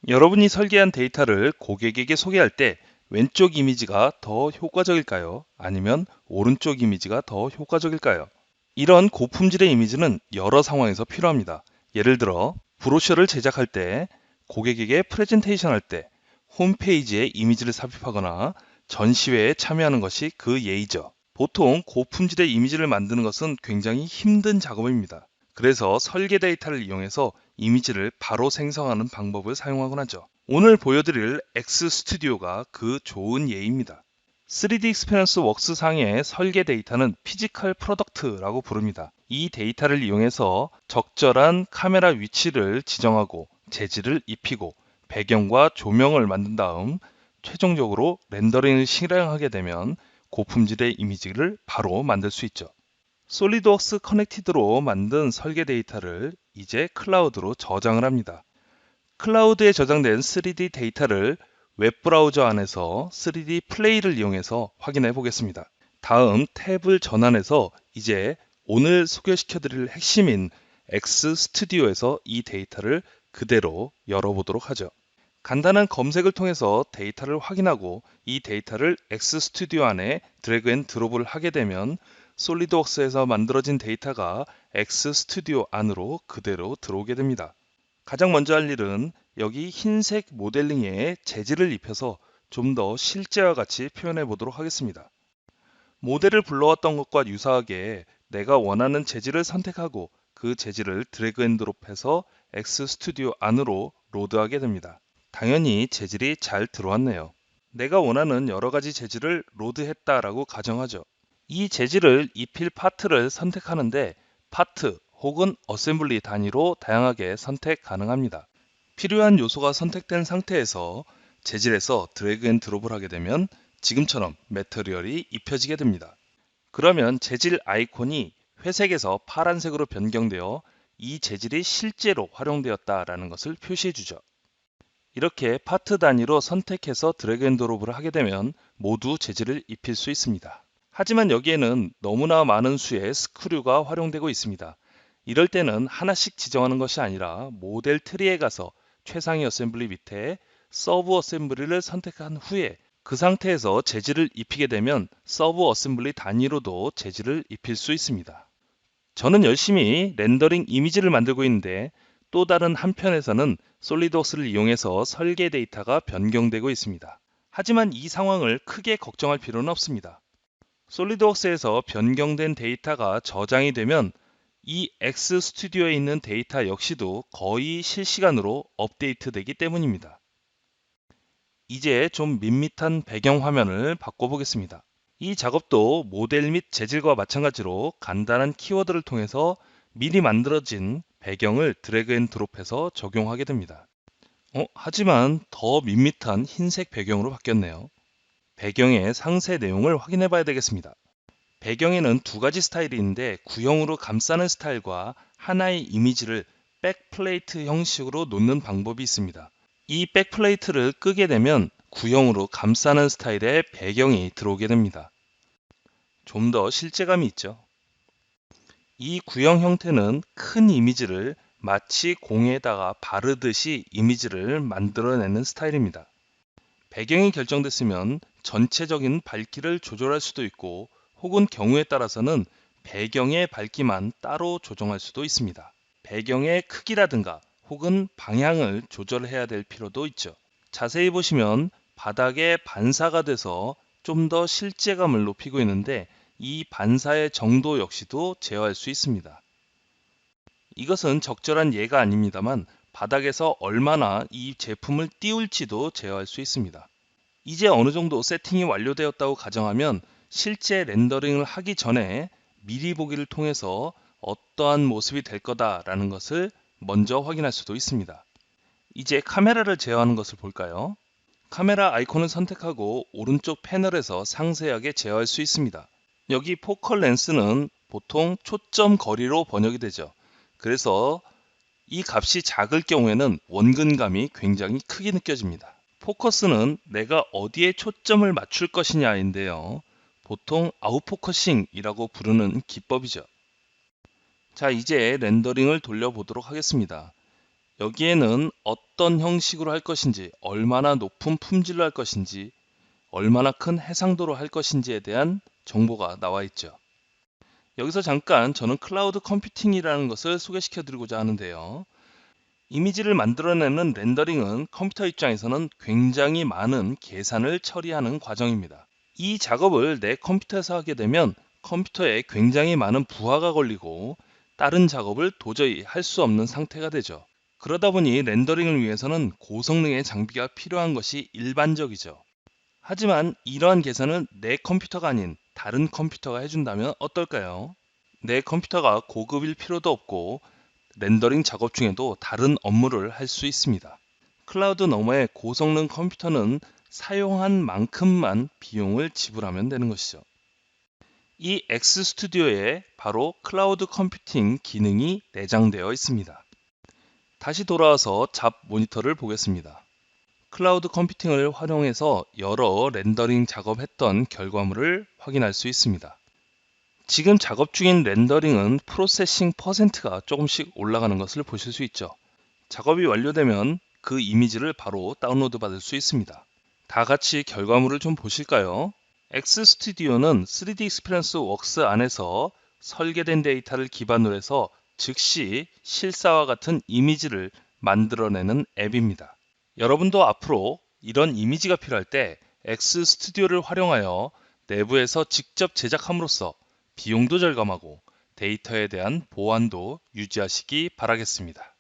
여러분이 설계한 데이터를 고객에게 소개할 때 왼쪽 이미지가 더 효과적일까요? 아니면 오른쪽 이미지가 더 효과적일까요? 이런 고품질의 이미지는 여러 상황에서 필요합니다. 예를 들어 브로셔를 제작할 때, 고객에게 프레젠테이션 할 때, 홈페이지에 이미지를 삽입하거나 전시회에 참여하는 것이 그 예이죠. 보통 고품질의 이미지를 만드는 것은 굉장히 힘든 작업입니다. 그래서 설계 데이터를 이용해서 이미지를 바로 생성하는 방법을 사용하곤 하죠. 오늘 보여드릴 X 스튜디오가 그 좋은 예입니다. 3D 익스페리언스 웍스 상의 설계 데이터는 피지컬 프로덕트라고 부릅니다. 이 데이터를 이용해서 적절한 카메라 위치를 지정하고 재질을 입히고 배경과 조명을 만든 다음 최종적으로 렌더링을 실행하게 되면 고품질의 이미지를 바로 만들 수 있죠. 솔리드웍스 커넥티드로 만든 설계 데이터를 이제 클라우드로 저장을 합니다. 클라우드에 저장된 3D 데이터를 웹브라우저 안에서 3D 플레이를 이용해서 확인해 보겠습니다. 다음 탭을 전환해서 이제 오늘 소개시켜 드릴 핵심인 X 스튜디오에서 이 데이터를 그대로 열어보도록 하죠. 간단한 검색을 통해서 데이터를 확인하고 이 데이터를 X 스튜디오 안에 드래그 앤 드롭을 하게 되면 솔리드웍스에서 만들어진 데이터가 X 스튜디오 안으로 그대로 들어오게 됩니다. 가장 먼저 할 일은 여기 흰색 모델링에 재질을 입혀서 좀 더 실제와 같이 표현해 보도록 하겠습니다. 모델을 불러왔던 것과 유사하게 내가 원하는 재질을 선택하고 그 재질을 드래그 앤 드롭해서 X 스튜디오 안으로 로드하게 됩니다. 당연히 재질이 잘 들어왔네요. 내가 원하는 여러 가지 재질을 로드했다라고 가정하죠. 이 재질을 입힐 파트를 선택하는데 파트 혹은 어셈블리 단위로 다양하게 선택 가능합니다. 필요한 요소가 선택된 상태에서 재질에서 드래그 앤 드롭을 하게 되면 지금처럼 매터리얼이 입혀지게 됩니다. 그러면 재질 아이콘이 회색에서 파란색으로 변경되어 이 재질이 실제로 활용되었다라는 것을 표시해 주죠. 이렇게 파트 단위로 선택해서 드래그 앤 드롭을 하게 되면 모두 재질을 입힐 수 있습니다. 하지만 여기에는 너무나 많은 수의 스크류가 활용되고 있습니다. 이럴 때는 하나씩 지정하는 것이 아니라 모델 트리에 가서 최상위 어셈블리 밑에 서브 어셈블리를 선택한 후에 그 상태에서 재질을 입히게 되면 서브 어셈블리 단위로도 재질을 입힐 수 있습니다. 저는 열심히 렌더링 이미지를 만들고 있는데 또 다른 한편에서는 솔리드웍스를 이용해서 설계 데이터가 변경되고 있습니다. 하지만 이 상황을 크게 걱정할 필요는 없습니다. 솔리드웍스에서 변경된 데이터가 저장이 되면 이 X 스튜디오에 있는 데이터 역시도 거의 실시간으로 업데이트되기 때문입니다. 이제 좀 밋밋한 배경 화면을 바꿔보겠습니다. 이 작업도 모델 및 재질과 마찬가지로 간단한 키워드를 통해서 미리 만들어진 배경을 드래그 앤 드롭해서 적용하게 됩니다. 하지만 더 밋밋한 흰색 배경으로 바뀌었네요. 배경의 상세 내용을 확인해 봐야 되겠습니다. 배경에는 두 가지 스타일이 있는데 구형으로 감싸는 스타일과 하나의 이미지를 백플레이트 형식으로 놓는 방법이 있습니다. 이 백플레이트를 끄게 되면 구형으로 감싸는 스타일의 배경이 들어오게 됩니다. 좀 더 실제감이 있죠. 이 구형 형태는 큰 이미지를 마치 공에다가 바르듯이 이미지를 만들어내는 스타일입니다. 배경이 결정됐으면 전체적인 밝기를 조절할 수도 있고 혹은 경우에 따라서는 배경의 밝기만 따로 조정할 수도 있습니다. 배경의 크기라든가 혹은 방향을 조절해야 될 필요도 있죠. 자세히 보시면 바닥에 반사가 돼서 좀 더 실제감을 높이고 있는데 이 반사의 정도 역시도 제어할 수 있습니다. 이것은 적절한 예가 아닙니다만 바닥에서 얼마나 이 제품을 띄울지도 제어할 수 있습니다. 이제 어느 정도 세팅이 완료되었다고 가정하면 실제 렌더링을 하기 전에 미리 보기를 통해서 어떠한 모습이 될 거다라는 것을 먼저 확인할 수도 있습니다. 이제 카메라를 제어하는 것을 볼까요? 카메라 아이콘을 선택하고 오른쪽 패널에서 상세하게 제어할 수 있습니다. 여기 포컬 렌스는 보통 초점 거리로 번역이 되죠. 그래서 이 값이 작을 경우에는 원근감이 굉장히 크게 느껴집니다. 포커스는 내가 어디에 초점을 맞출 것이냐인데요. 보통 아웃포커싱이라고 부르는 기법이죠. 자, 이제 렌더링을 돌려보도록 하겠습니다. 여기에는 어떤 형식으로 할 것인지, 얼마나 높은 품질로 할 것인지, 얼마나 큰 해상도로 할 것인지에 대한 정보가 나와 있죠. 여기서 잠깐 저는 클라우드 컴퓨팅이라는 것을 소개시켜 드리고자 하는데요. 이미지를 만들어내는 렌더링은 컴퓨터 입장에서는 굉장히 많은 계산을 처리하는 과정입니다. 이 작업을 내 컴퓨터에서 하게 되면 컴퓨터에 굉장히 많은 부하가 걸리고 다른 작업을 도저히 할 수 없는 상태가 되죠. 그러다 보니 렌더링을 위해서는 고성능의 장비가 필요한 것이 일반적이죠. 하지만 이러한 계산을 내 컴퓨터가 아닌 다른 컴퓨터가 해준다면 어떨까요? 내 컴퓨터가 고급일 필요도 없고 렌더링 작업 중에도 다른 업무를 할 수 있습니다. 클라우드 너머의 고성능 컴퓨터는 사용한 만큼만 비용을 지불하면 되는 것이죠. 이 X스튜디오에 바로 클라우드 컴퓨팅 기능이 내장되어 있습니다. 다시 돌아와서 잡 모니터를 보겠습니다. 클라우드 컴퓨팅을 활용해서 여러 렌더링 작업했던 결과물을 확인할 수 있습니다. 지금 작업 중인 렌더링은 프로세싱 퍼센트가 조금씩 올라가는 것을 보실 수 있죠. 작업이 완료되면 그 이미지를 바로 다운로드 받을 수 있습니다. 다 같이 결과물을 좀 보실까요? X스튜디오는 3D 익스피리언스 웍스 안에서 설계된 데이터를 기반으로 해서 즉시 실사와 같은 이미지를 만들어내는 앱입니다. 여러분도 앞으로 이런 이미지가 필요할 때 X스튜디오를 활용하여 내부에서 직접 제작함으로써 비용도 절감하고 데이터에 대한 보안도 유지하시기 바라겠습니다.